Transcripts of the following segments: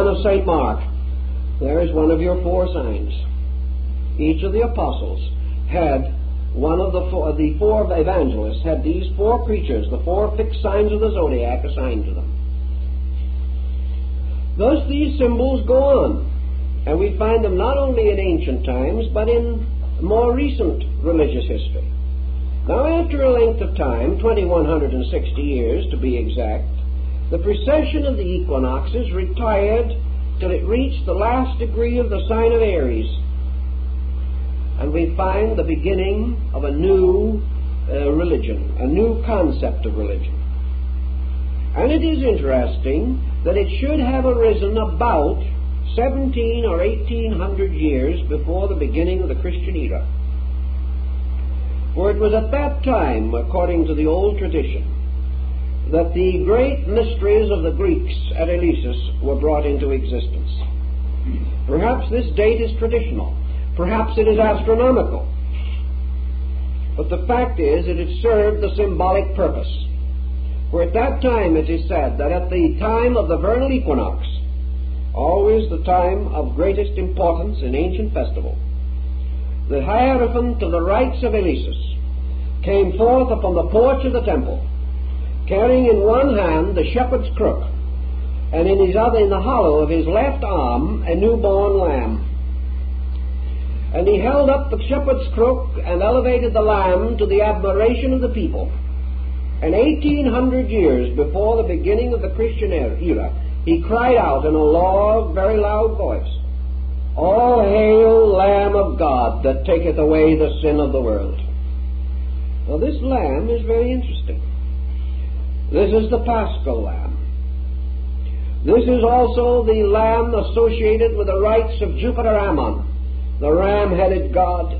man of St. Mark, there is one of your four signs. Each of the apostles had one of the four evangelists had these four creatures, the four fixed signs of the zodiac, assigned to them. Thus these symbols go on, and we find them not only in ancient times, but in more recent religious history. Now, after a length of time, 2160 years to be exact, the precession of the equinoxes retired till it reached the last degree of the sign of Aries. And we find the beginning of a new religion, a new concept of religion. And it is interesting that it should have arisen about 17 or 1800 years before the beginning of the Christian era. For it was at that time, according to the old tradition, that the great mysteries of the Greeks at Eleusis were brought into existence. Perhaps this date is traditional. Perhaps it is astronomical. But the fact is, it has served the symbolic purpose. For at that time it is said that at the time of the vernal equinox, always the time of greatest importance in ancient festival, the Hierophant of the rites of Eleusis came forth upon the porch of the temple, carrying in one hand the shepherd's crook, and in the hollow of his left arm a newborn lamb. And he held up the shepherd's crook and elevated the lamb to the admiration of the people. And 1800 years before the beginning of the Christian era, he cried out in a very loud voice, "All hail, Lamb of God, that taketh away the sin of the world." Now this lamb is very interesting. This is the Paschal lamb. This is also the lamb associated with the rites of Jupiter Ammon, the ram-headed god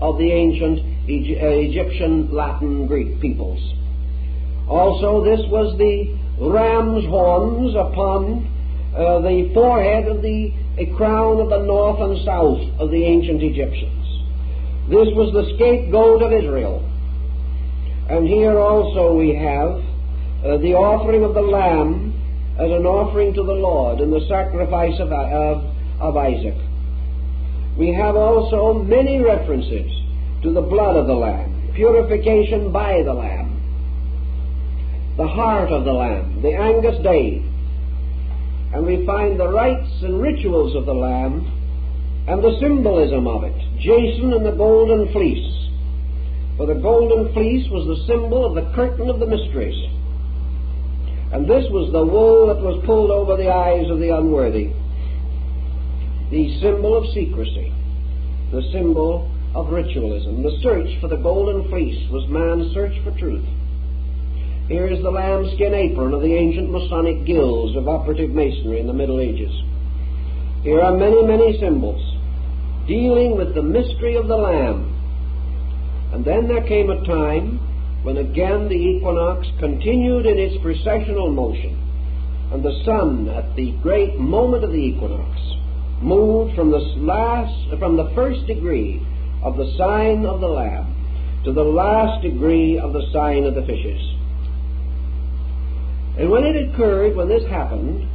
of the ancient Egyptian, Latin, Greek peoples. Also, this was the ram's horns upon the forehead of the crown of the north and south of the ancient Egyptians. This was the scapegoat of Israel. And here also we have the offering of the lamb as an offering to the Lord in the sacrifice of Isaac. We have also many references to the blood of the lamb, purification by the lamb, the heart of the lamb, the Angus Day. And we find the rites and rituals of the lamb and the symbolism of it, Jason and the golden fleece. For the golden fleece was the symbol of the curtain of the mysteries. And this was the wool that was pulled over the eyes of the unworthy. The symbol of secrecy, the symbol of ritualism. The search for the golden fleece was man's search for truth. Here is the lambskin apron of the ancient Masonic guilds of operative masonry in the Middle Ages. Here are many, many symbols dealing with the mystery of the Lamb. And then there came a time when again the equinox continued in its precessional motion, and the sun, at the great moment of the equinox, moved from the first degree of the sign of the Lamb to the last degree of the sign of the fishes. And when this happened,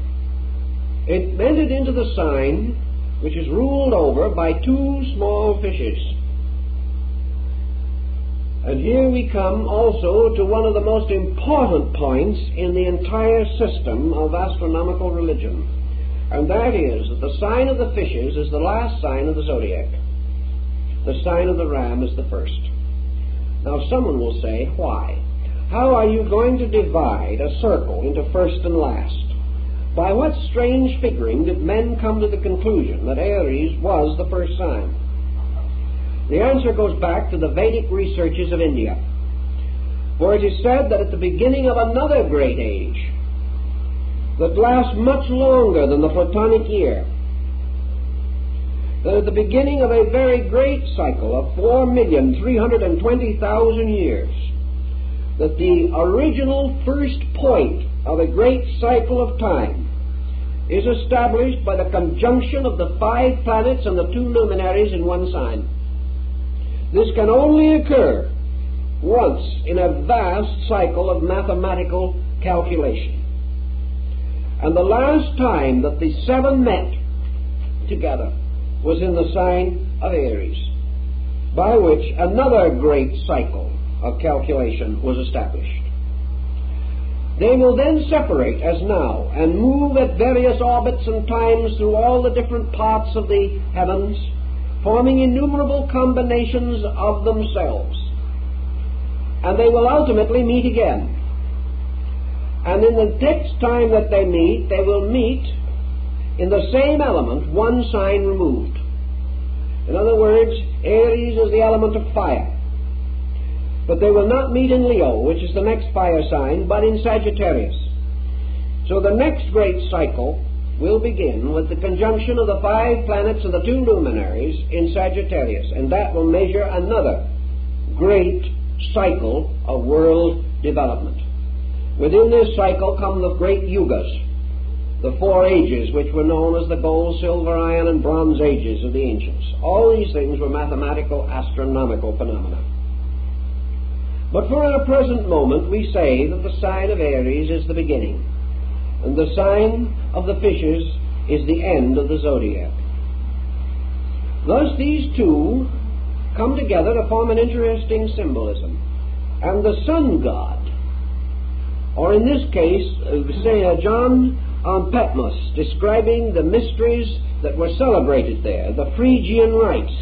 it entered into the sign which is ruled over by two small fishes. And here we come also to one of the most important points in the entire system of astronomical religion. And that is that the sign of the fishes is the last sign of the zodiac. The sign of the ram is the first. Now someone will say, why? How are you going to divide a circle into first and last? By what strange figuring did men come to the conclusion that Aries was the first sign? The answer goes back to the Vedic researches of India. For it is said that at the beginning of another great age, that lasts much longer than the Platonic year, that at the beginning of a very great cycle of 4,320,000 years, that the original first point of a great cycle of time is established by the conjunction of the 5 planets and the 2 luminaries in one sign. This can only occur once in a vast cycle of mathematical calculation. And the last time that the seven met together was in the sign of Aries, by which another great cycle of calculation was established. They will then separate as now and move at various orbits and times through all the different parts of the heavens, forming innumerable combinations of themselves. And they will ultimately meet again. And in the next time that they will meet in the same element, one sign removed. In other words, Aries is the element of fire. But they will not meet in Leo, which is the next fire sign, but in Sagittarius. So the next great cycle will begin with the conjunction of the 5 planets and the 2 luminaries in Sagittarius, and that will measure another great cycle of world development. Within this cycle come the great yugas, the 4 ages which were known as the gold, silver, iron, and bronze ages of the ancients. All these things were mathematical, astronomical phenomena. But for the present moment we say that the sign of Aries is the beginning, and the sign of the fishes is the end of the zodiac. Thus these two come together to form an interesting symbolism. And the sun god, or in this case, John on Patmos, describing the mysteries that were celebrated there, the Phrygian rites,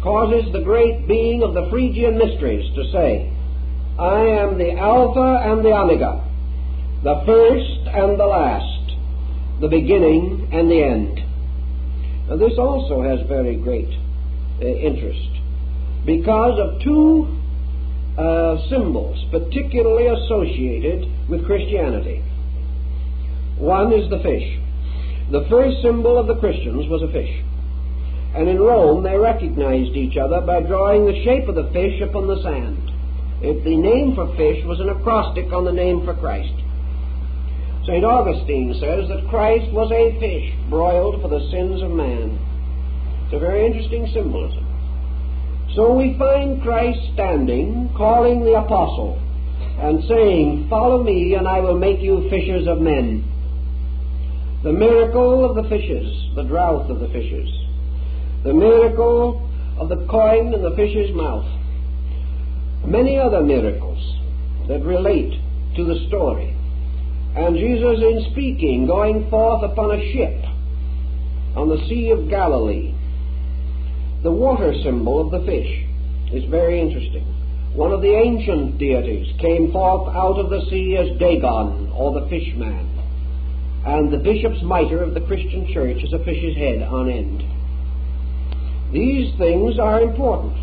causes the great being of the Phrygian mysteries to say, I am the Alpha and the Omega, the first and the last, the beginning and the end. Now this also has very great interest, because of 2 symbols particularly associated with Christianity. One is the fish. The first symbol of the Christians was a fish. And in Rome they recognized each other by drawing the shape of the fish upon the sand. The name for fish was an acrostic on the name for Christ. St. Augustine says that Christ was a fish broiled for the sins of man. It's a very interesting symbolism. So we find Christ standing, calling the apostle, and saying, follow me and I will make you fishers of men. The miracle of the fishes, the drought of the fishes, the miracle of the coin in the fish's mouth, many other miracles that relate to the story. And Jesus, in speaking, going forth upon a ship on the Sea of Galilee, the water symbol of the fish is very interesting. One of the ancient deities came forth out of the sea as Dagon, or the fish man. And the bishop's mitre of the Christian church is a fish's head on end. These things are important,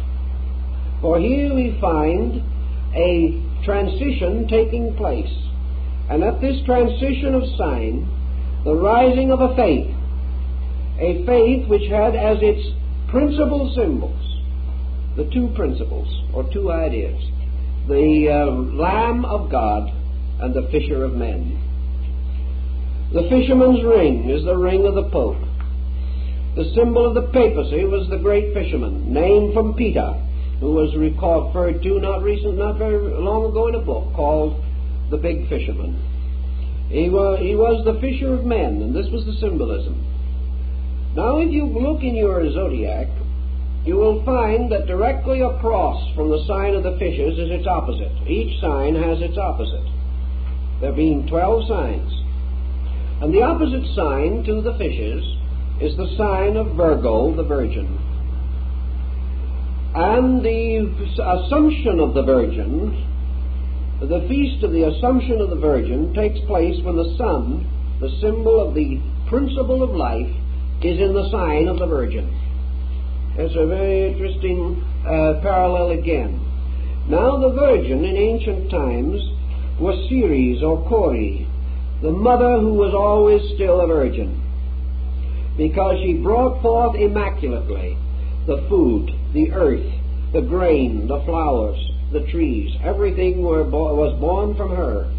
for here we find a transition taking place. And at this transition of sign, the rising of a faith which had as its principal symbols the 2 principles, or 2 ideas, the Lamb of God and the Fisher of Men. The fisherman's ring is the ring of the Pope. The symbol of the papacy was the great fisherman, named from Peter, who was referred to not very long ago in a book called The Big Fisherman. He was the fisher of men, and this was the symbolism. Now if you look in your zodiac, you will find that directly across from the sign of the fishes is its opposite. Each sign has its opposite, there being 12 signs. And the opposite sign to the fishes is the sign of Virgo, the Virgin. And the Assumption of the Virgin, the feast of the Assumption of the Virgin, takes place when the sun, the symbol of the principle of life, is in the sign of the Virgin. It's a very interesting parallel again. Now the Virgin in ancient times was Ceres or Cori, the mother who was always still a virgin, because she brought forth immaculately the food, the earth, the grain, the flowers, the trees. Everything was born from her,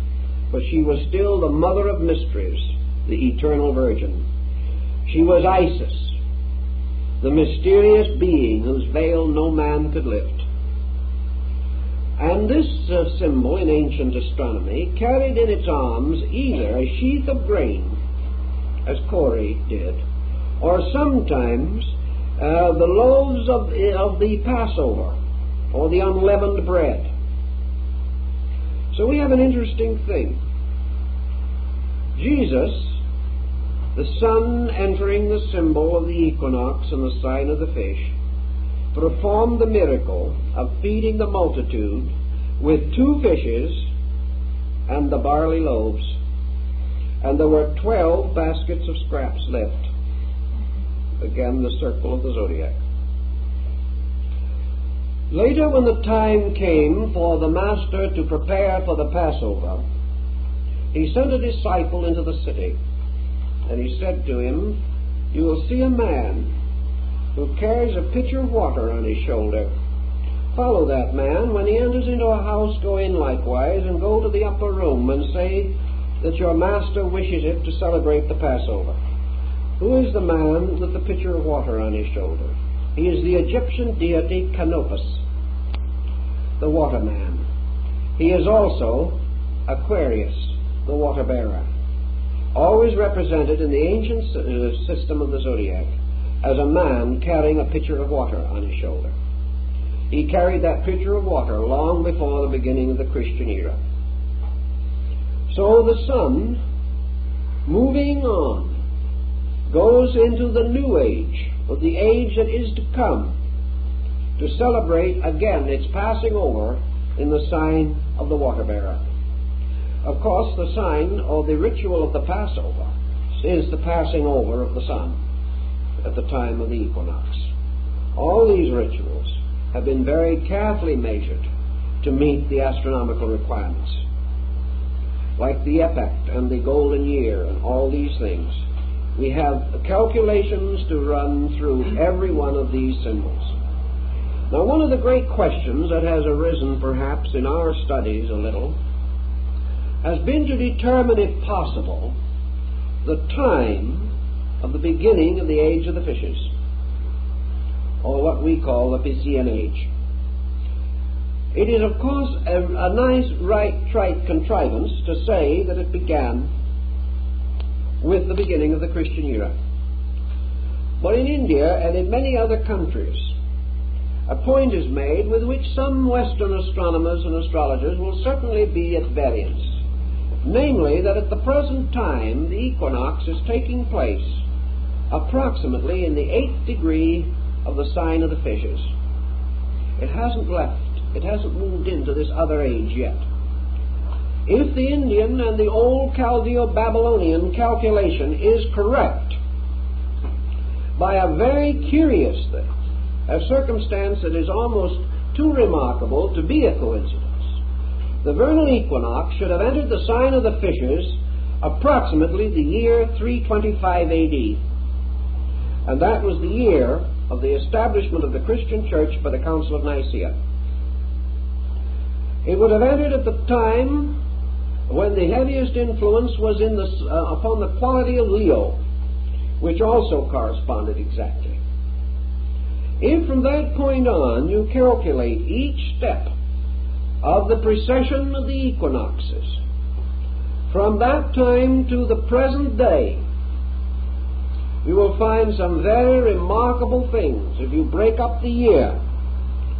but she was still the mother of mysteries, the eternal Virgin. She was Isis, the mysterious being whose veil no man could lift. And this symbol in ancient astronomy carried in its arms either a sheath of grain, as Corey did, or sometimes the loaves of the Passover, or the unleavened bread. So we have an interesting thing. Jesus, the sun entering the symbol of the equinox and the sign of the fish, performed the miracle of feeding the multitude with 2 fishes and the barley loaves, and there were 12 baskets of scraps left. Again, the circle of the Zodiac. Later, when the time came for the Master to prepare for the Passover, he sent a disciple into the city, and he said to him, "You will see a man who carries a pitcher of water on his shoulder. Follow that man. When he enters into a house, go in likewise, and go to the upper room and say that your master wishes it to celebrate the Passover." Who is the man with the pitcher of water on his shoulder? He is the Egyptian deity Canopus, the waterman. He is also Aquarius, the water bearer, always represented in the ancient system of the Zodiac as a man carrying a pitcher of water on his shoulder. He carried that pitcher of water long before the beginning of the Christian era. So the sun, moving on, goes into the new age, or the age that is to come, to celebrate again its passing over in the sign of the water bearer. Of course, the sign or the ritual of the Passover is the passing over of the sun at the time of the equinox. All these rituals have been very carefully measured to meet the astronomical requirements, like the epoch and the golden year and all these things. We have calculations to run through every one of these symbols. Now, one of the great questions that has arisen perhaps in our studies a little has been to determine, if possible, the time of the beginning of the age of the fishes, or what we call the Piscean age. It is, of course, a nice, trite contrivance to say that it began with the beginning of the Christian era. But in India and in many other countries, a point is made with which some Western astronomers and astrologers will certainly be at variance, namely that at the present time the equinox is taking place approximately in the 8th degree of the sign of the fishes. It hasn't moved into this other age yet. If the Indian and the old Chaldeo-Babylonian calculation is correct, by a very curious thing, a circumstance that is almost too remarkable to be a coincidence, the vernal equinox should have entered the sign of the fishes approximately the year 325 AD. And that was the year of the establishment of the Christian church by the Council of Nicaea. It would have entered at the time when the heaviest influence was upon the quality of Leo, which also corresponded exactly. If from that point on you calculate each step of the precession of the equinoxes, from that time to the present day, you will find some very remarkable things if you break up the year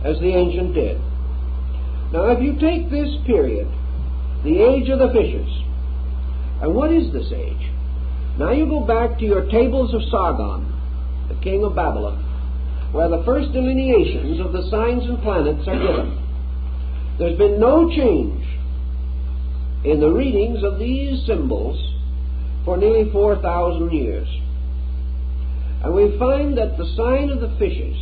as the ancient did. Now, if you take this period, the age of the fishes, and what is this age? Now you go back to your tables of Sargon, the king of Babylon, where the first delineations of the signs and planets are given. There's been no change in the readings of these symbols for nearly 4,000 years. And we find that the sign of the fishes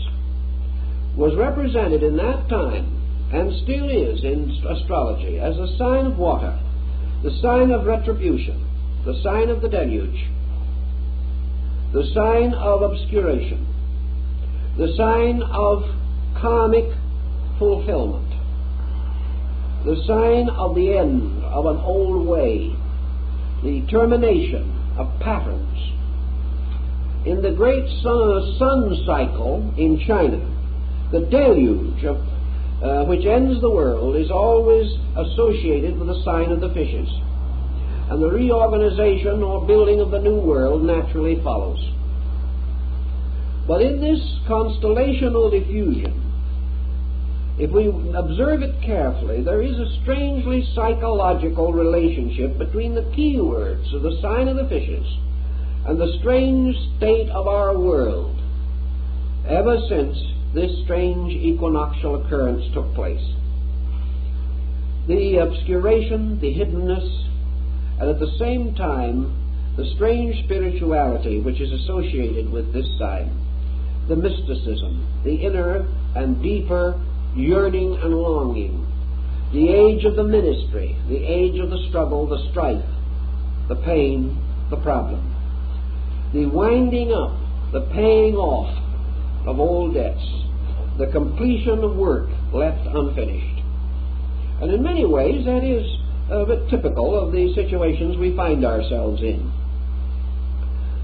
was represented in that time, and still is in astrology, as a sign of water, the sign of retribution, the sign of the deluge, the sign of obscuration, the sign of karmic fulfillment, the sign of the end of an old way, the termination of patterns. In the great sun cycle in China, the deluge of which ends the world, is always associated with the sign of the fishes. And the reorganization or building of the new world naturally follows. But in this constellational diffusion, if we observe it carefully, there is a strangely psychological relationship between the key words of the sign of the fishes and the strange state of our world ever since this strange equinoctial occurrence took place. The obscuration, the hiddenness, and at the same time the strange spirituality which is associated with this sign, the mysticism, the inner and deeper yearning and longing, the age of the ministry, the age of the struggle, the strife, the pain, the problem, the winding up, the paying off of old debts, the completion of work left unfinished. And in many ways that is a bit typical of the situations we find ourselves in.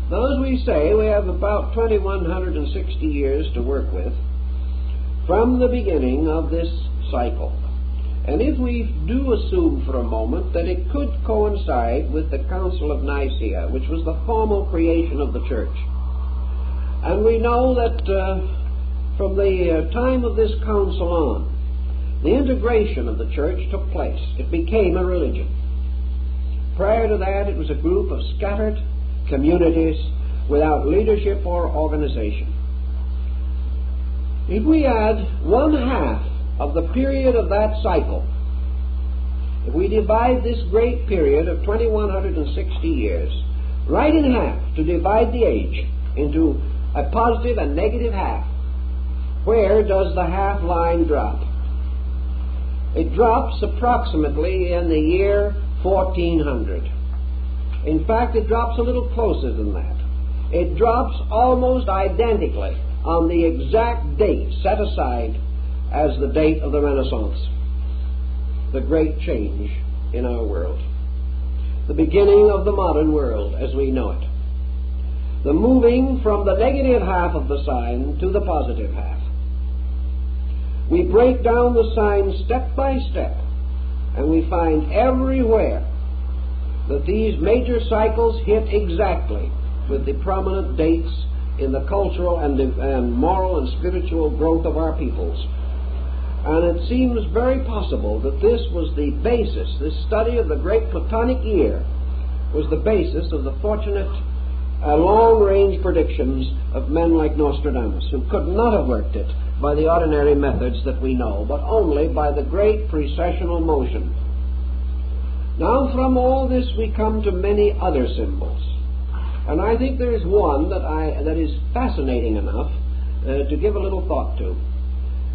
Now, as we say, we have about 2160 years to work with from the beginning of this cycle. And if we do assume for a moment that it could coincide with the Council of Nicaea, which was the formal creation of the Church, and we know that from the time of this council on, the integration of the Church took place. It became a religion. Prior to that, it was a group of scattered communities without leadership or organization. If we add 1/2 of the period of that cycle, if we divide this great period of 2160 years right in half to divide the age into a positive and negative half, where does the half line drop? It drops approximately in the year 1400. In fact, it drops a little closer than that. It drops almost identically on the exact date set aside as the date of the Renaissance, the great change in our world, the beginning of the modern world as we know it, the moving from the negative half of the sign to the positive half. We break down the sign step by step, and we find everywhere that these major cycles hit exactly with the prominent dates in the cultural and moral and spiritual growth of our peoples. And it seems very possible that this was the basis, this study of the great Platonic year was the basis of the fortunate long-range predictions of men like Nostradamus, who could not have worked it by the ordinary methods that we know, but only by the great precessional motion. Now, from all this we come to many other symbols. And I think there is one that is fascinating enough to give a little thought to.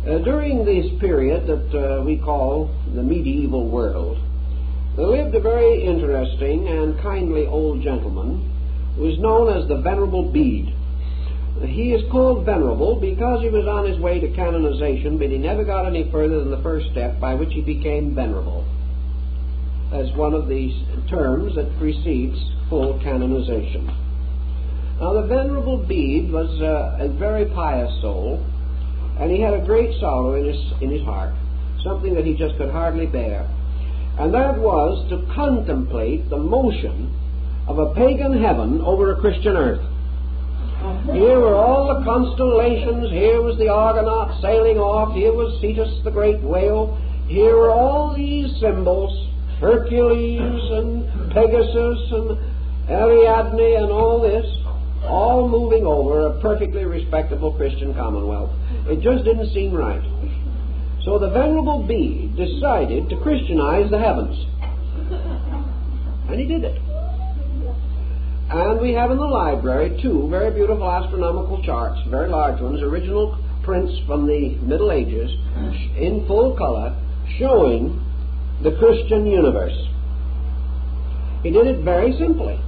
During this period that we call the medieval world, there lived a very interesting and kindly old gentleman who is known as the Venerable Bede. He is called venerable because he was on his way to canonization, but he never got any further than the first step, by which he became venerable, as one of these terms that precedes full canonization. Now, the Venerable Bede was a very pious soul, and he had a great sorrow in his heart, something that he just could hardly bear, and that was to contemplate the motion of a pagan heaven over a Christian earth. Here were all the constellations, here was the Argonaut sailing off, here was Cetus the great whale, here were all these symbols, Hercules and Pegasus and Ariadne and all this, all moving over a perfectly respectable Christian commonwealth. It just didn't seem right. So the Venerable Bede decided to Christianize the heavens. And he did it. And we have in the library 2 very beautiful astronomical charts, very large ones, original prints from the Middle Ages, in full color, showing the Christian universe. He did it very simply.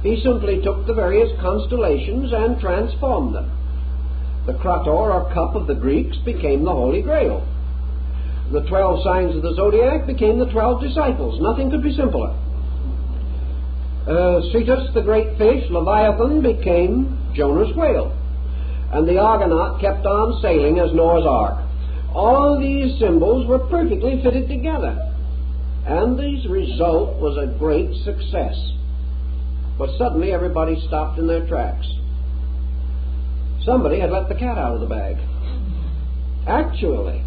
He simply took the various constellations and transformed them. The Krator, or cup of the Greeks, became the Holy Grail. The 12 signs of the Zodiac became the 12 disciples. Nothing could be simpler. Cetus, the great fish, Leviathan, became Jonah's whale. And the Argonaut kept on sailing as Noah's Ark. all these symbols were perfectly fitted together. And the result was a great success. But suddenly everybody stopped in their tracks. Somebody had let the cat out of the bag. Actually,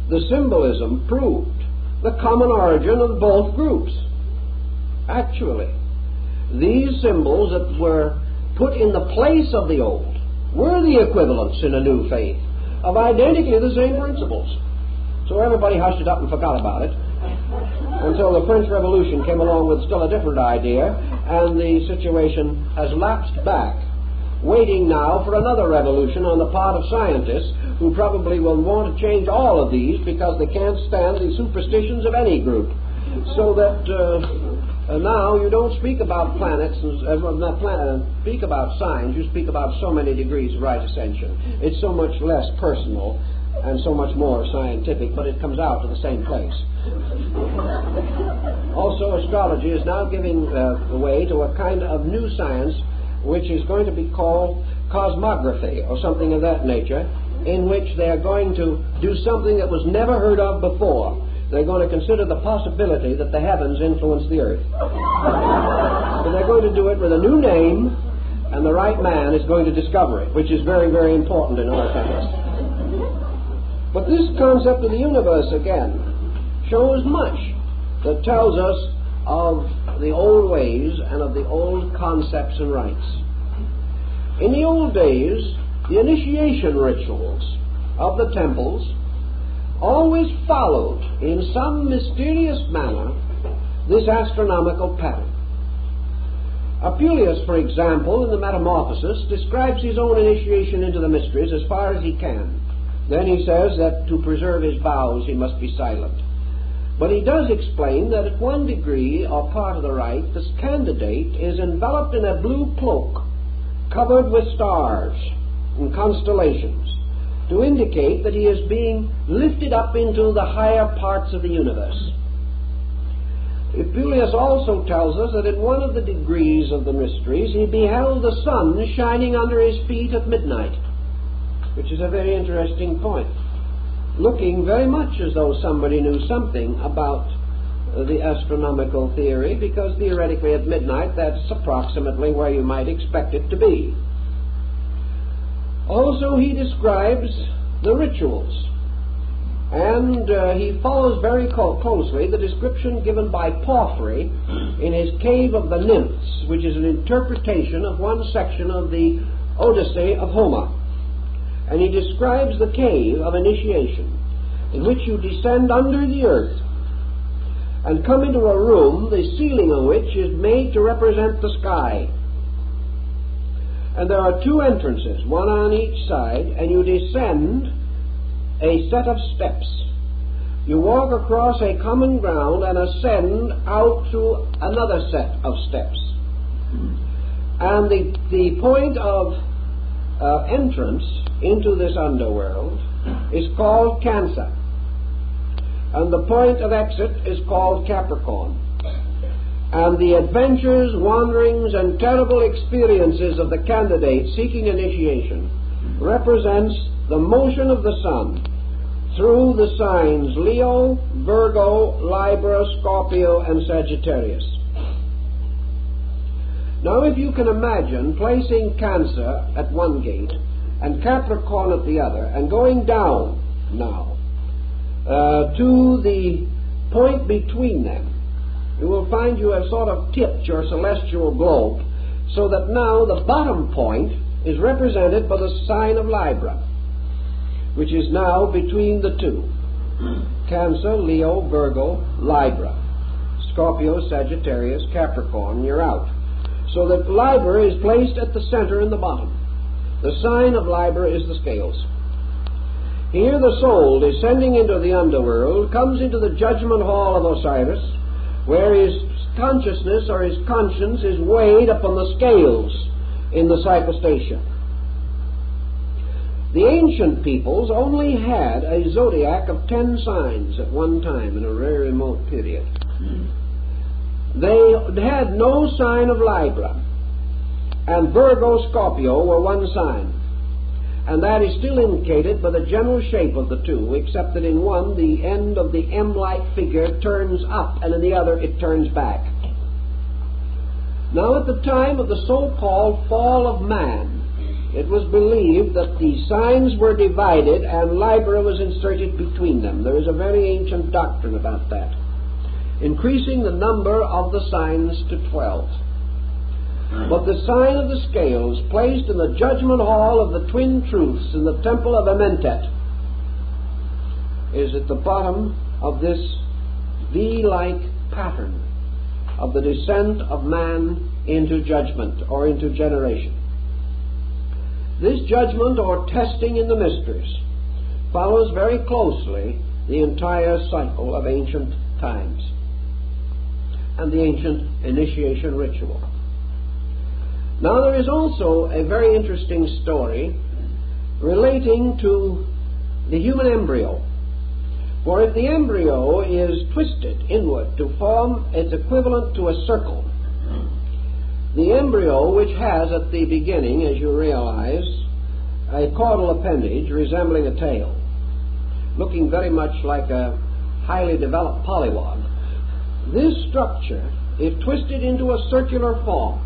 the symbolism proved the common origin of both groups. Actually, these symbols that were put in the place of the old were the equivalents in a new faith of identically the same principles. So everybody hushed it up and forgot about it until the French Revolution came along with still a different idea, and the situation has lapsed back, waiting now for another revolution on the part of scientists who probably will want to change all of these because they can't stand the superstitions of any group. So that now you don't speak about planets, speak about signs, you speak about so many degrees of right ascension. It's so much less personal and so much more scientific, but it comes out to the same place. Also, astrology is now giving way to a kind of new science which is going to be called cosmography or something of that nature, in which they are going to do something that was never heard of before. They're going to consider the possibility that the heavens influence the earth. But they're going to do it with a new name, and the right man is going to discover it, which is very, very important in our times. But this concept of the universe, again, shows much that tells us of the old ways and of the old concepts and rites. In the old days, the initiation rituals of the temples always followed in some mysterious manner this astronomical pattern. Apuleius, for example, in the Metamorphosis, describes his own initiation into the mysteries as far as he can. Then he says that to preserve his vows he must be silent. But he does explain that at one degree or part of the rite, this candidate is enveloped in a blue cloak covered with stars and constellations to indicate that he is being lifted up into the higher parts of the universe. Apuleius also tells us that in one of the degrees of the mysteries he beheld the sun shining under his feet at midnight, which is a very interesting point, looking very much as though somebody knew something about the astronomical theory, because theoretically at midnight that's approximately where you might expect it to be. Also, he describes the rituals, and he follows very closely the description given by Porphyry in his Cave of the Nymphs, which is an interpretation of one section of the Odyssey of Homer. And he describes the cave of initiation, in which you descend under the earth and come into a room, the ceiling of which is made to represent the sky. And there are two entrances, one on each side, and you descend a set of steps. You walk across a common ground and ascend out to another set of steps. And the point of entrance into this underworld is called Cancer, and the point of exit is called Capricorn. And the adventures, wanderings, and terrible experiences of the candidate seeking initiation represents the motion of the sun through the signs Leo, Virgo, Libra, Scorpio, and Sagittarius. Now, if you can imagine placing Cancer at one gate and Capricorn at the other, and going down now to the point between them, you will find you have sort of tipped your celestial globe so that now the bottom point is represented by the sign of Libra, which is now between the two. Cancer, Leo, Virgo, Libra. Scorpio, Sagittarius, Capricorn, you're out. So that Libra is placed at the center in the bottom. The sign of Libra is the scales. Here the soul, descending into the underworld, comes into the judgment hall of Osiris, where his consciousness or his conscience is weighed upon the scales in the psychostatia. The ancient peoples only had a zodiac of 10 signs at one time in a very remote period. They had no sign of Libra, and Virgo, Scorpio were one sign. And that is still indicated by the general shape of the two, except that in one the end of the M-like figure turns up, and in the other it turns back. Now, at the time of the so-called fall of man, it was believed that the signs were divided and Libra was inserted between them. There is a very ancient doctrine about that, increasing the number of the signs to 12. But the sign of the scales placed in the judgment hall of the twin truths in the temple of Amentet is at the bottom of this V-like pattern of the descent of man into judgment or into generation. This judgment or testing in the mysteries follows very closely the entire cycle of ancient times and the ancient initiation ritual. Now, there is also a very interesting story relating to the human embryo. For if the embryo is twisted inward to form its equivalent to a circle, the embryo, which has at the beginning, as you realize, a caudal appendage resembling a tail, looking very much like a highly developed pollywog, this structure, if twisted into a circular form,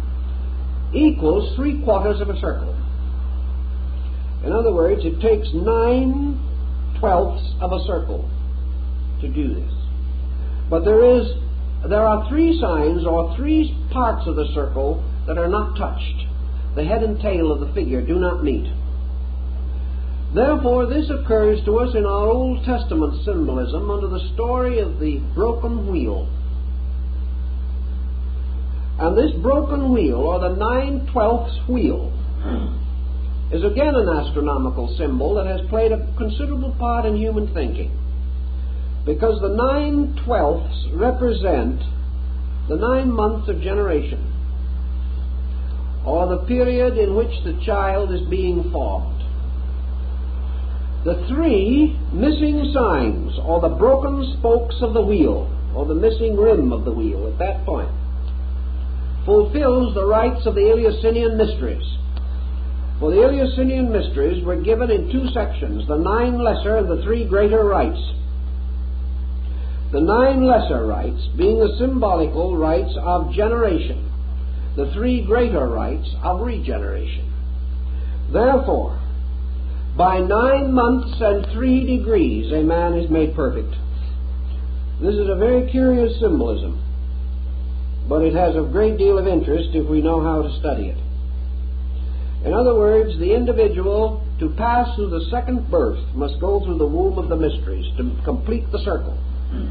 equals 3/4 of a circle. In other words, it takes 9/12 of a circle to do this. But there are three signs or three parts of the circle that are not touched. The head and tail of the figure do not meet. Therefore, this occurs to us in our Old Testament symbolism under the story of the broken wheel. And this broken wheel, or the 9/12 wheel, is again an astronomical symbol that has played a considerable part in human thinking, because the 9/12 represent the 9 months of generation, or the period in which the child is being formed. The three missing signs, or the broken spokes of the wheel, or the missing rim of the wheel at that point, fulfills the rites of the Eleusinian mysteries. For the Eleusinian mysteries were given in two sections, the 9 lesser and the 3 greater rites. The 9 lesser rites being the symbolical rites of generation, the 3 greater rites of regeneration. Therefore, by 9 months and 3 degrees a man is made perfect. This is a very curious symbolism, but it has a great deal of interest if we know how to study it. In other words, the individual, to pass through the second birth, must go through the womb of the mysteries to complete the circle,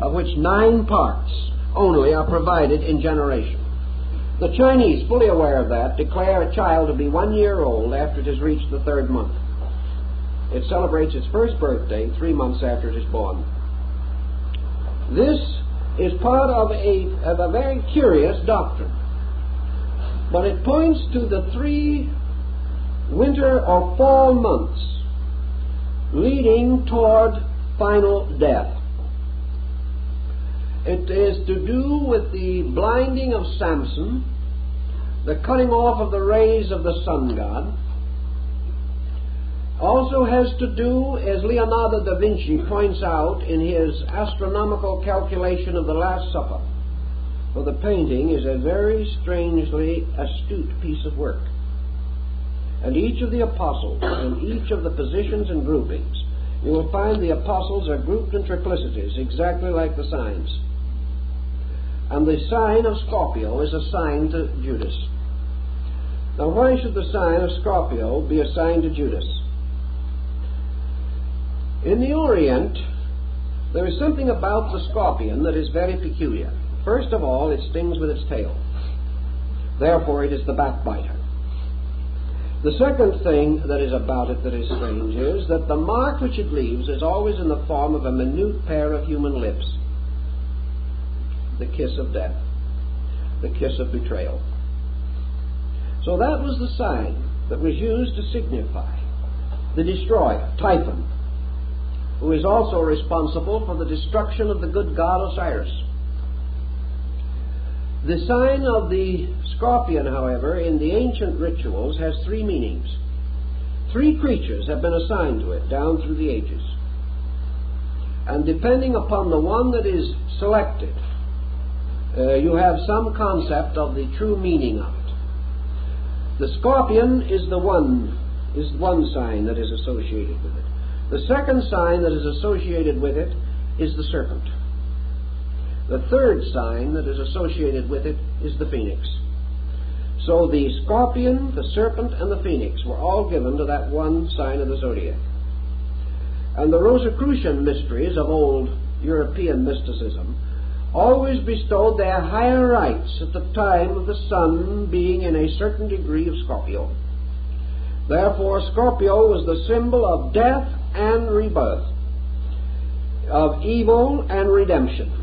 of which 9 parts only are provided in generation. The Chinese, fully aware of that, declare a child to be 1 year old after it has reached the 3rd month. It celebrates its first birthday 3 months after it is born. This is part of a very curious doctrine, but it points to the 3 winter or fall months leading toward final death. It is to do with the blinding of Samson, the cutting off of the rays of the sun god. Also has to do, as Leonardo da Vinci points out in his astronomical calculation of the Last Supper, for the painting is a very strangely astute piece of work. And each of the apostles, and each of the positions and groupings, you will find the apostles are grouped in triplicities, exactly like the signs. And the sign of Scorpio is assigned to Judas. Now, why should the sign of Scorpio be assigned to Judas? In the Orient, there is something about the scorpion that is very peculiar. First of all, it stings with its tail. Therefore, it is the backbiter. The second thing that is about it that is strange is that the mark which it leaves is always in the form of a minute pair of human lips. The kiss of death. The kiss of betrayal. So that was the sign that was used to signify the destroyer, Typhon, who is also responsible for the destruction of the good god Osiris. The sign of the scorpion, however, in the ancient rituals has 3 meanings. 3 creatures have been assigned to it down through the ages. And depending upon the one that is selected, you have some concept of the true meaning of it. The scorpion is one sign that is associated with it. The second sign that is associated with it is the serpent. The third sign that is associated with it is the phoenix. So the scorpion, the serpent, and the phoenix were all given to that one sign of the zodiac. And the Rosicrucian mysteries of old European mysticism always bestowed their higher rights at the time of the sun being in a certain degree of Scorpio. Therefore, Scorpio was the symbol of death and rebirth, of evil and redemption.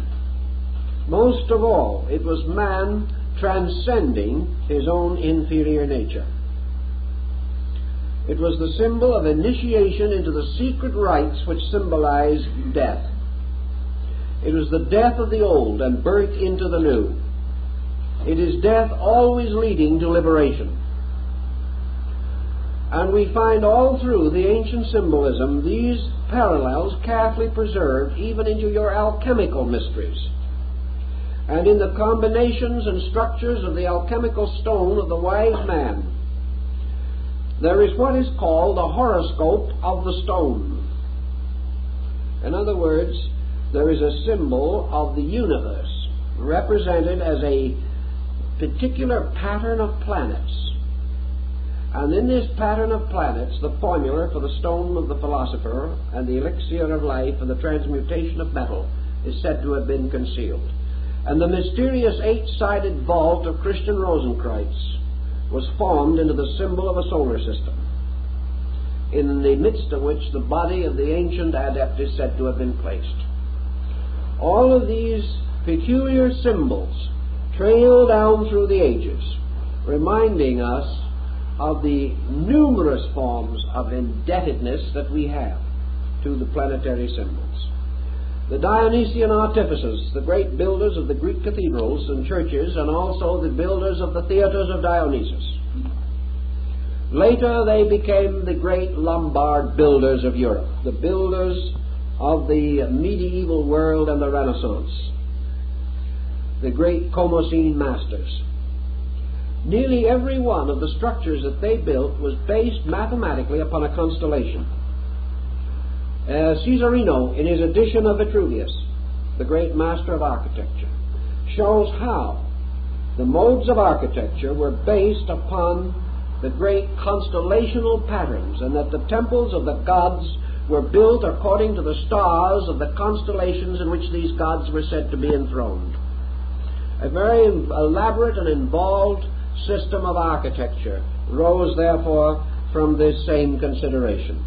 Most of all, it was man transcending his own inferior nature. It was the symbol of initiation into the secret rites which symbolize death. It was the death of the old and birth into the new. It is death always leading to liberation. And we find all through the ancient symbolism these parallels carefully preserved even into your alchemical mysteries. And in the combinations and structures of the alchemical stone of the wise man, there is what is called the horoscope of the stone. In other words, there is a symbol of the universe represented as a particular pattern of planets. And in this pattern of planets, the formula for the stone of the philosopher and the elixir of life and the transmutation of metal is said to have been concealed. And the mysterious 8-sided vault of Christian Rosenkreuz was formed into the symbol of a solar system, in the midst of which the body of the ancient adept is said to have been placed. All of these peculiar symbols trail down through the ages, reminding us of the numerous forms of indebtedness that we have to the planetary symbols. The Dionysian artificers, the great builders of the Greek cathedrals and churches, and also the builders of the theaters of Dionysus. Later they became the great Lombard builders of Europe, the builders of the medieval world and the Renaissance, the great Comosine masters. Nearly every one of the structures that they built was based mathematically upon a constellation. Caesarino, in his edition of Vitruvius, the great master of architecture, shows how the modes of architecture were based upon the great constellational patterns, and that the temples of the gods were built according to the stars of the constellations in which these gods were said to be enthroned. A very elaborate and involved system of architecture rose, therefore, from this same consideration.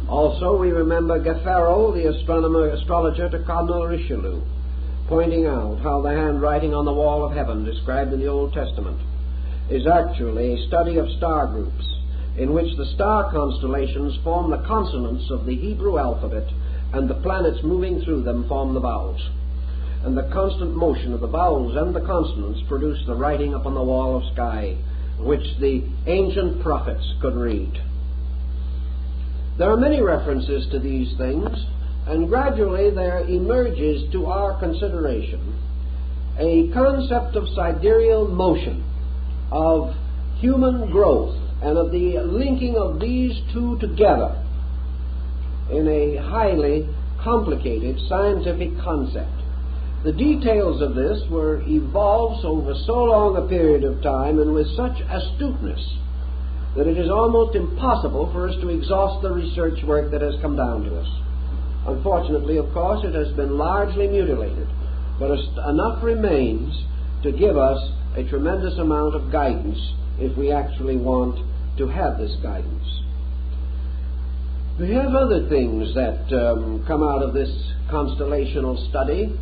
Also, we remember Gaffaro, the astrologer to Cardinal Richelieu, pointing out how the handwriting on the wall of heaven described in the Old Testament is actually a study of star groups, in which the star constellations form the consonants of the Hebrew alphabet, and the planets moving through them form the vowels. And the constant motion of the vowels and the consonants produce the writing upon the wall of sky, which the ancient prophets could read. There are many references to these things, and gradually there emerges to our consideration a concept of sidereal motion, of human growth, and of the linking of these two together in a highly complicated scientific concept. The details of this were evolved over so long a period of time and with such astuteness that it is almost impossible for us to exhaust the research work that has come down to us. Unfortunately, of course, it has been largely mutilated, but enough remains to give us a tremendous amount of guidance if we actually want to have this guidance. We have other things that come out of this constellational study.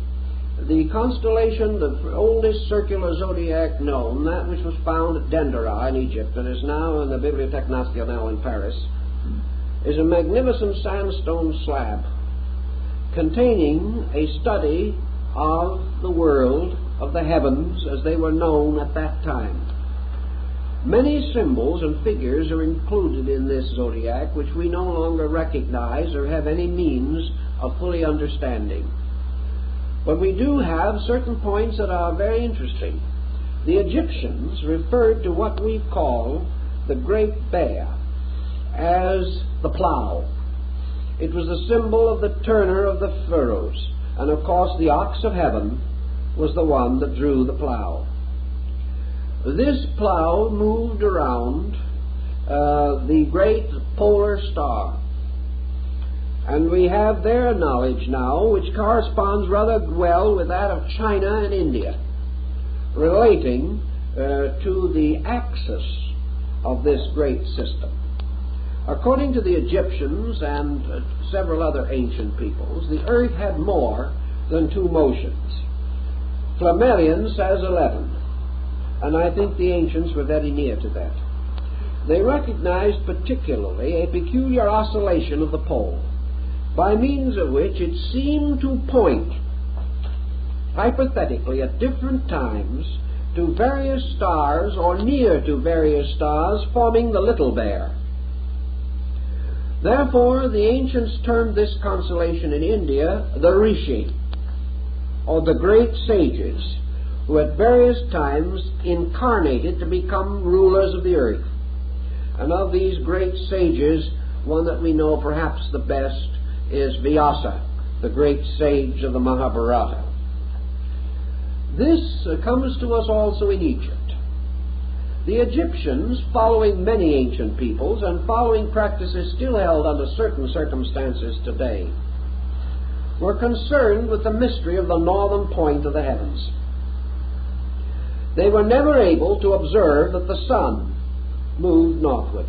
The constellation, the oldest circular zodiac known, that which was found at Dendera in Egypt and is now in the Bibliothèque Nationale in Paris, is a magnificent sandstone slab containing a study of the world, of the heavens as they were known at that time. Many symbols and figures are included in this zodiac which we no longer recognize or have any means of fully understanding. But we do have certain points that are very interesting. The Egyptians referred to what we call the Great Bear as the plow. It was the symbol of the turner of the furrows, and of course the ox of heaven was the one that drew the plow. This plow moved around the great polar star, and we have their knowledge now, which corresponds rather well with that of China and India, relating to the axis of this great system. According to the Egyptians and several other ancient peoples, the earth had more than two motions. Flammarion says 11, and I think the ancients were very near to that. They recognized particularly a peculiar oscillation of the pole, by means of which it seemed to point, hypothetically, at different times to various stars or near to various stars forming the Little Bear. Therefore, the ancients termed this constellation in India the Rishi, or the great sages, who at various times incarnated to become rulers of the earth. And of these great sages, one that we know perhaps the best is Vyasa, the great sage of the Mahabharata. This comes to us also in Egypt. The Egyptians, following many ancient peoples and following practices still held under certain circumstances today, were concerned with the mystery of the northern point of the heavens. They were never able to observe that the sun moved northward,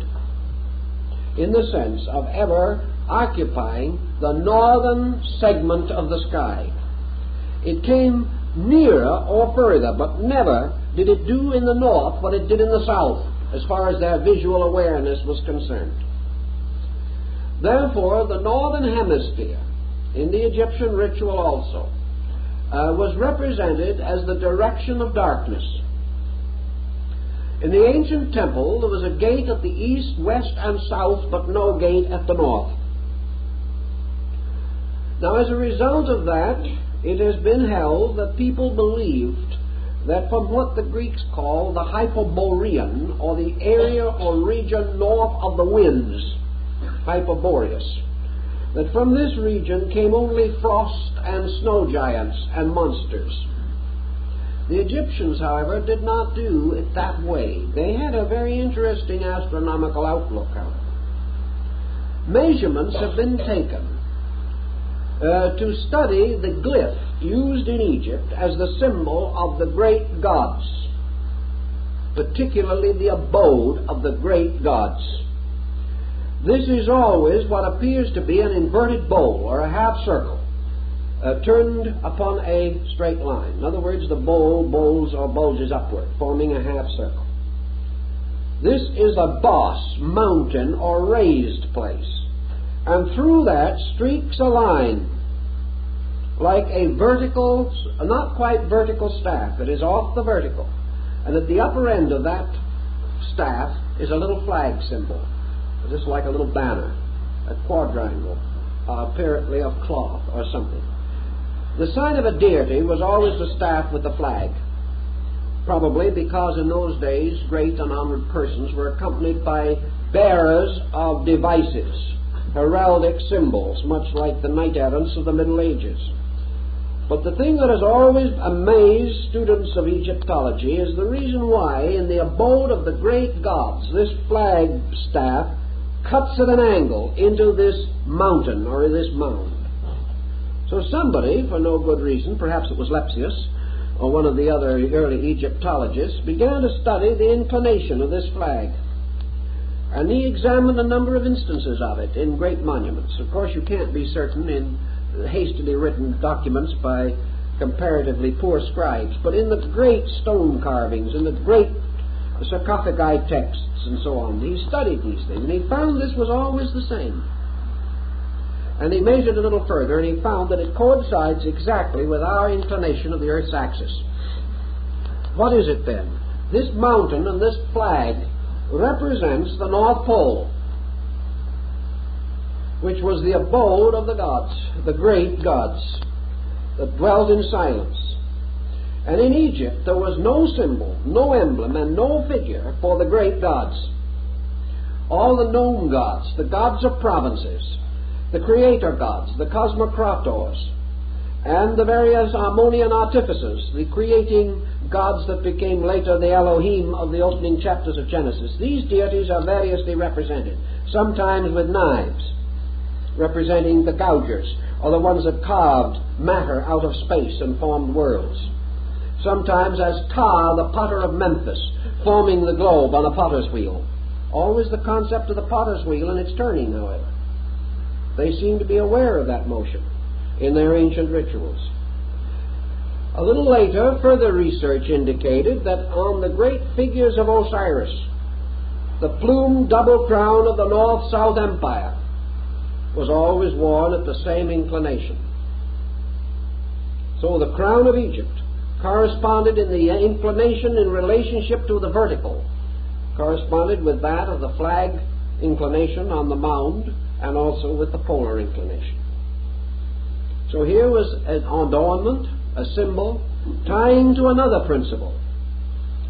in the sense of ever occupying the northern segment of the sky. It came nearer or further, but never did it do in the north what it did in the south, as far as their visual awareness was concerned. Therefore, the northern hemisphere, in the Egyptian ritual also, was represented as the direction of darkness. In the ancient temple, there was a gate at the east, west, and south, but no gate at the north. Now, as a result of that, it has been held that people believed that from what the Greeks call the Hyperborean, or the area or region north of the winds, Hyperboreus, that from this region came only frost and snow giants and monsters. The Egyptians, however, did not do it that way. They had a very interesting astronomical outlook on it. Measurements have been taken to study the glyph used in Egypt as the symbol of the great gods, particularly the abode of the great gods. This is always what appears to be an inverted bowl or a half circle turned upon a straight line. In other words, the bowl bowls or bulges upward, forming a half circle. This is a boss, mountain, or raised place, and through that streaks a line like a vertical, not quite vertical staff. It is off the vertical, and at the upper end of that staff is a little flag symbol, just like a little banner, a quadrangle, apparently of cloth or something. The sign of a deity was always the staff with the flag, probably because in those days great and honored persons were accompanied by bearers of devices, heraldic symbols, much like the knight errants of the Middle Ages. But the thing that has always amazed students of Egyptology is the reason why in the abode of the great gods this flag staff cuts at an angle into this mountain or this mound. So somebody, for no good reason, perhaps it was Lepsius or one of the other early Egyptologists, began to study the inclination of this flag. And he examined a number of instances of it in great monuments. Of course, you can't be certain in hastily written documents by comparatively poor scribes, but in the great stone carvings, in the great sarcophagi texts, and so on, he studied these things, and he found this was always the same. And he measured a little further, and he found that it coincides exactly with our inclination of the Earth's axis. What is it then? This mountain and this flag represents the North Pole, which was the abode of the gods, the great gods, that dwelt in silence. And in Egypt there was no symbol, no emblem, and no figure for the great gods. All the known gods, the gods of provinces, the creator gods, the cosmocrators, and the various harmonian artificers, the creating gods that became later the Elohim of the opening chapters of Genesis. These deities are variously represented, sometimes with knives, representing the gougers, or the ones that carved matter out of space and formed worlds. Sometimes as Ptah, the potter of Memphis, forming the globe on a potter's wheel. Always the concept of the potter's wheel and its turning, however. They seem to be aware of that motion in their ancient rituals. A little later, further research indicated that on the great figures of Osiris, the plumed double crown of the North-South Empire was always worn at the same inclination. So the crown of Egypt corresponded in the inclination in relationship to the vertical, corresponded with that of the flag inclination on the mound, and also with the polar inclination. So here was an adornment, a symbol, tying to another principle,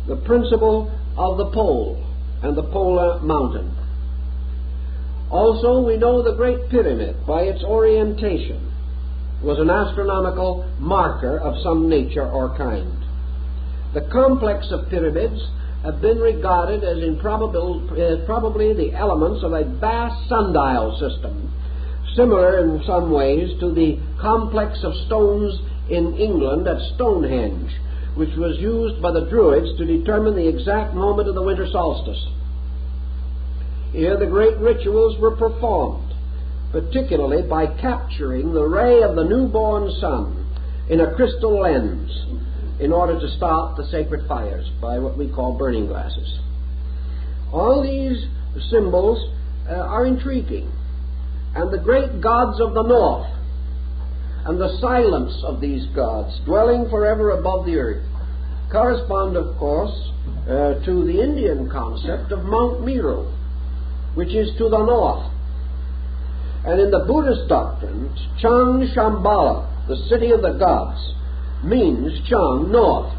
the principle of the pole and the polar mountain. Also, we know the Great Pyramid, by its orientation, was an astronomical marker of some nature or kind. The complex of pyramids have been regarded as probably the elements of a vast sundial system, similar in some ways to the complex of stones in England at Stonehenge, which was used by the Druids to determine the exact moment of the winter solstice. Here the great rituals were performed, particularly by capturing the ray of the newborn sun in a crystal lens in order to start the sacred fires by what we call burning glasses. All these symbols are intriguing, and the great gods of the north and the silence of these gods dwelling forever above the earth correspond, of course, to the Indian concept of Mount Meru, which is to the north. And in the Buddhist doctrine, Chang Shambhala, the city of the gods, means Chang, north.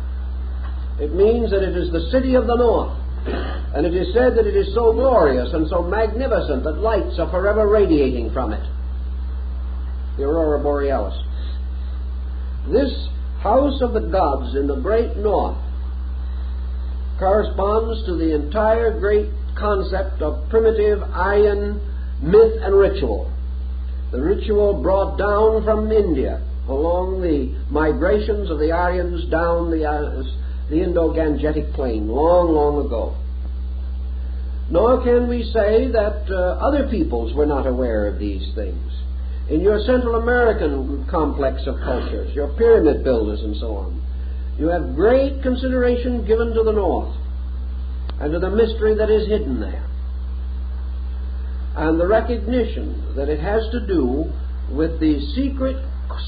It means that it is the city of the north. And it is said that it is so glorious and so magnificent that lights are forever radiating from it. The Aurora Borealis. This house of the gods in the great north corresponds to the entire great concept of primitive Aryan myth and ritual. The ritual brought down from India along the migrations of the Aryans down the Indo-Gangetic plain long, long ago. Nor can we say that other peoples were not aware of these things. In your Central American complex of cultures, your pyramid builders and so on, you have great consideration given to the north and to the mystery that is hidden there, and the recognition that it has to do with the secret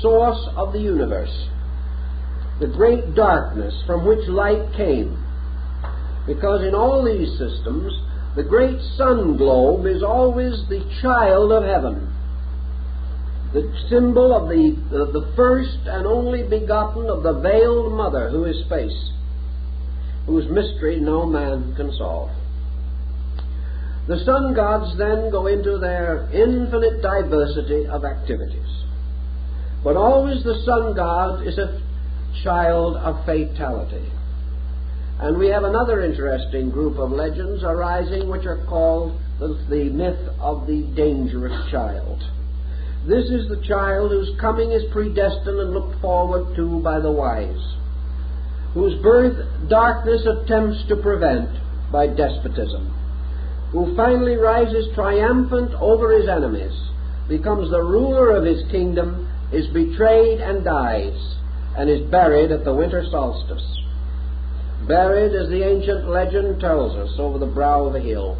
source of the universe, the great darkness from which light came. Because in all these systems, the great sun globe is always the child of heaven, the symbol of the first and only begotten of the veiled mother who is space, whose mystery no man can solve. The sun gods then go into their infinite diversity of activities. But always the sun god is a child of fatality. And we have another interesting group of legends arising which are called the myth of the dangerous child. This is the child whose coming is predestined and looked forward to by the wise, whose birth darkness attempts to prevent by despotism, who finally rises triumphant over his enemies, becomes the ruler of his kingdom, is betrayed and dies, and is buried at the winter solstice. Buried, as the ancient legend tells us, over the brow of a hill.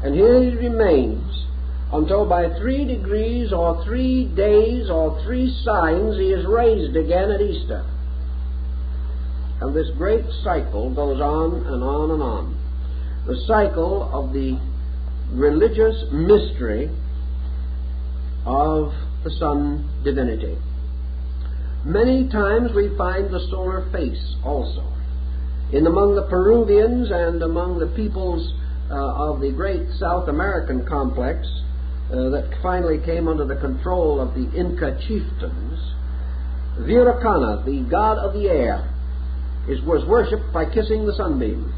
And here he remains until by 3 degrees or 3 days or 3 signs he is raised again at Easter. And this great cycle goes on and on and on. The cycle of the religious mystery of the sun divinity. Many times we find the solar face also. Among the Peruvians and among the peoples of the great South American complex that finally came under the control of the Inca chieftains, Viracana, the god of the air, was worshipped by kissing the sunbeam.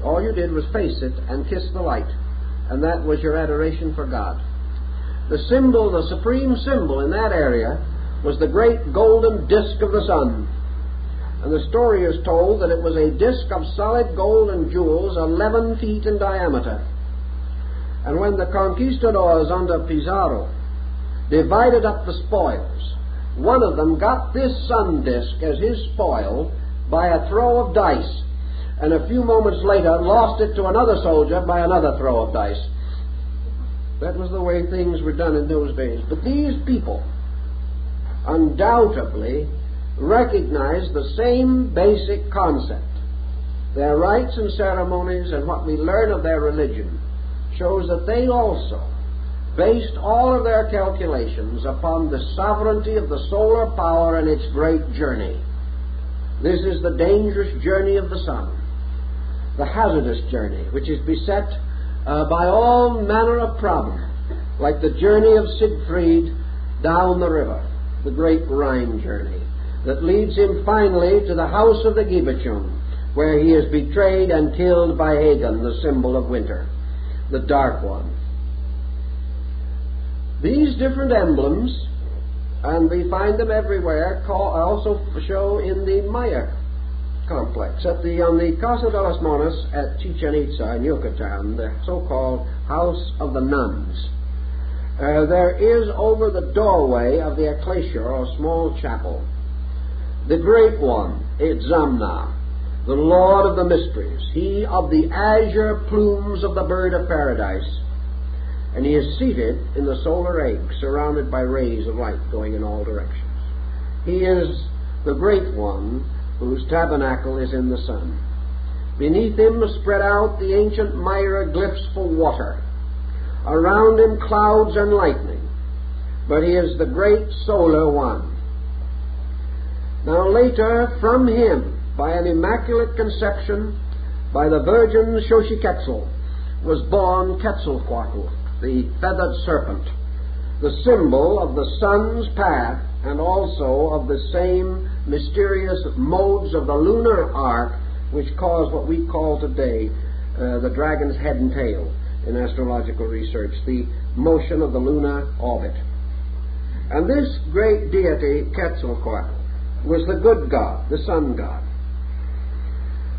All you did was face it and kiss the light, and that was your adoration for God. The symbol, the supreme symbol in that area, was the great golden disk of the sun. And the story is told that it was a disk of solid gold and jewels 11 feet in diameter. And when the conquistadors under Pizarro divided up the spoils, one of them got this sun disk as his spoil by a throw of dice, and a few moments later lost it to another soldier by another throw of dice. That was the way things were done in those days. But these people undoubtedly recognized the same basic concept. Their rites and ceremonies and what we learn of their religion shows that they also based all of their calculations upon the sovereignty of the solar power and its great journey. This is the dangerous journey of the sun, the hazardous journey, which is beset by all manner of problems, like the journey of Siegfried down the river, the great Rhine journey, that leads him finally to the house of the Gibachun, where he is betrayed and killed by Hagen, the symbol of winter, the dark one. These different emblems, and we find them everywhere, also show in the Maya complex. On the Casa de las Monas at Chichen Itza in Yucatan, the so-called House of the Nuns, there is over the doorway of the ecclesia, or small chapel, the great one, Itzamna, the Lord of the Mysteries, he of the azure plumes of the bird of paradise. And he is seated in the solar egg, surrounded by rays of light going in all directions. He is the great one whose tabernacle is in the sun. Beneath him spread out the ancient Myra glyphs for water. Around him clouds and lightning. But he is the great solar one. Now later, from him, by an immaculate conception, by the Virgin Xochiquetzal, was born Quetzalcoatl, the feathered serpent, the symbol of the sun's path and also of the same mysterious modes of the lunar arc which cause what we call today the dragon's head and tail in astrological research, the motion of the lunar orbit. And this great deity, Quetzalcoatl, was the good god, the sun god.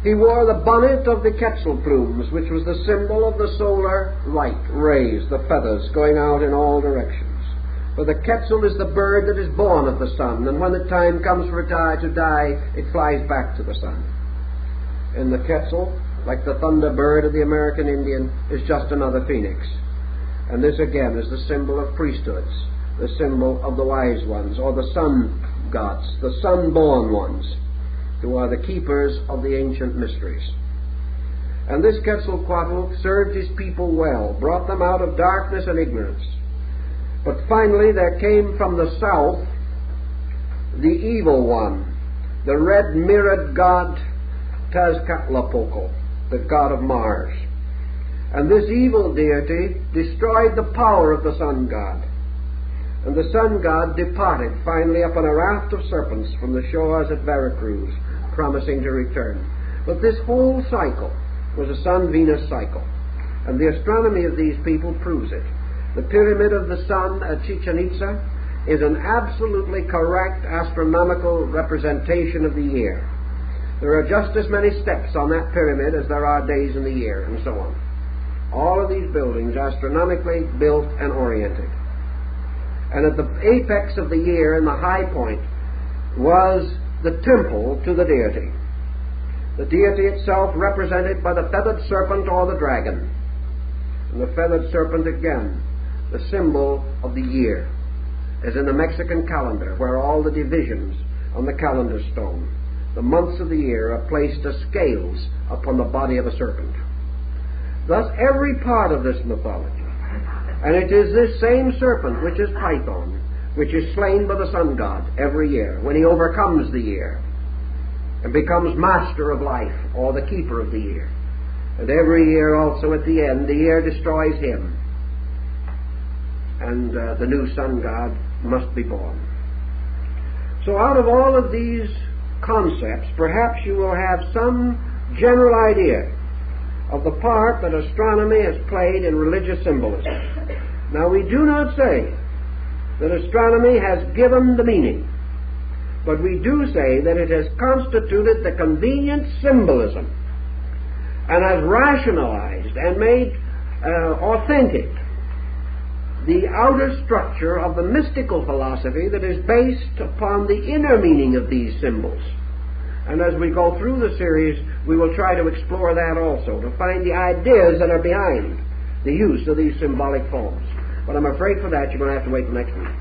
He wore the bonnet of the Quetzal plumes, which was the symbol of the solar light rays, the feathers going out in all directions. For the Quetzal is the bird that is born of the sun, and when the time comes for it to die, it flies back to the sun. And the Quetzal, like the thunderbird of the American Indian, is just another phoenix. And this again is the symbol of priesthoods, the symbol of the wise ones, or the sun gods, the sun-born ones, who are the keepers of the ancient mysteries. And this Quetzalcoatl served his people well, brought them out of darkness and ignorance. But finally there came from the south the evil one, the red-mirrored god Tezcatlipoca, the god of Mars. And this evil deity destroyed the power of the sun god. And the sun god departed finally upon a raft of serpents from the shores at Veracruz, promising to return. But this whole cycle was a sun-Venus cycle, and the astronomy of these people proves it. The pyramid of the sun at Chichen Itza is an absolutely correct astronomical representation of the year. There are just as many steps on that pyramid as there are days in the year, and so on. All of these buildings astronomically built and oriented. And at the apex of the year, in the high point, was the temple to the deity. The deity itself represented by the feathered serpent or the dragon. And the feathered serpent again, the symbol of the year, as in the Mexican calendar, where all the divisions on the calendar stone the months of the year, are placed as scales upon the body of a serpent. Thus every part of this mythology, and it is this same serpent, which is Python, which is slain by the sun god every year, when he overcomes the year and becomes master of life, or the keeper of the year. And every year also at the end, the year destroys him, and the new sun god must be born. So out of all of these concepts, perhaps you will have some general idea of the part that astronomy has played in religious symbolism. Now, we do not say that astronomy has given the meaning, but we do say that it has constituted the convenient symbolism and has rationalized and made authentic the outer structure of the mystical philosophy that is based upon the inner meaning of these symbols. And as we go through the series, we will try to explore that also, to find the ideas that are behind the use of these symbolic forms. But I'm afraid for that you're going to have to wait till next week.